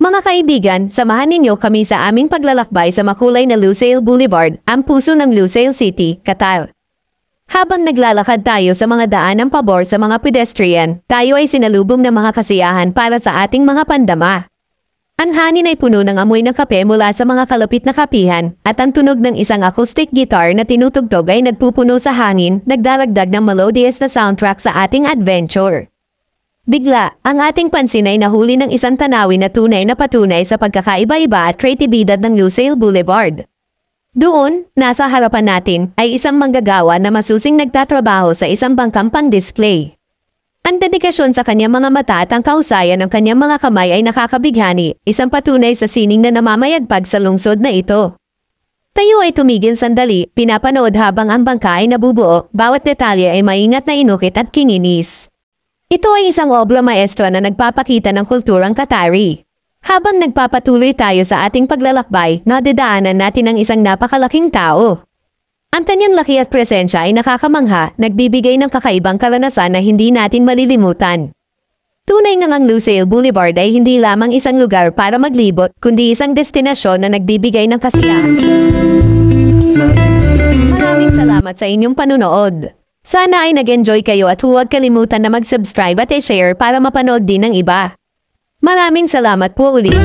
Mga kaibigan, samahan ninyo kami sa aming paglalakbay sa makulay na Lusail Boulevard, ang puso ng Lusail City, Qatar. Habang naglalakad tayo sa mga daan ng pabor sa mga pedestrian, tayo ay sinalubong ng mga kasiyahan para sa ating mga pandama. Ang hangin ay puno ng amoy ng kape mula sa mga kalapit na kapihan, at ang tunog ng isang acoustic guitar na tinutugtog ay nagpupuno sa hangin, nagdaragdag ng melodious na soundtrack sa ating adventure. Bigla, ang ating pansin ay nahuli ng isang tanawin na tunay na patunay sa pagkakaiba-iba at kreatibidad ng Lusail Boulevard. Doon, nasa harapan natin, ay isang manggagawa na masusing nagtatrabaho sa isang bangkang pang-display. Ang dedikasyon sa kanyang mga mata at ang kausayan ng kanyang mga kamay ay nakakabighani, isang patunay sa sining na namamayagpag sa lungsod na ito. Tayo ay tumigil sandali, pinapanood habang ang bangka ay nabubuo, bawat detalye ay maingat na inukit at kinginis. Ito ay isang obra maestra na nagpapakita ng kulturang Qatari. Habang nagpapatuloy tayo sa ating paglalakbay, nadadaanan natin ang isang napakalaking tao. Ang kanyang laki at presensya ay nakakamangha, nagbibigay ng kakaibang karanasan na hindi natin malilimutan. Tunay nga ang Lusail Boulevard ay hindi lamang isang lugar para maglibot, kundi isang destinasyon na nagbibigay ng kasiyahan. Maraming salamat sa inyong panunood. Sana ay nag-enjoy kayo at huwag kalimutan na mag-subscribe at i-share para mapanood din ng iba. Maraming salamat po ulit.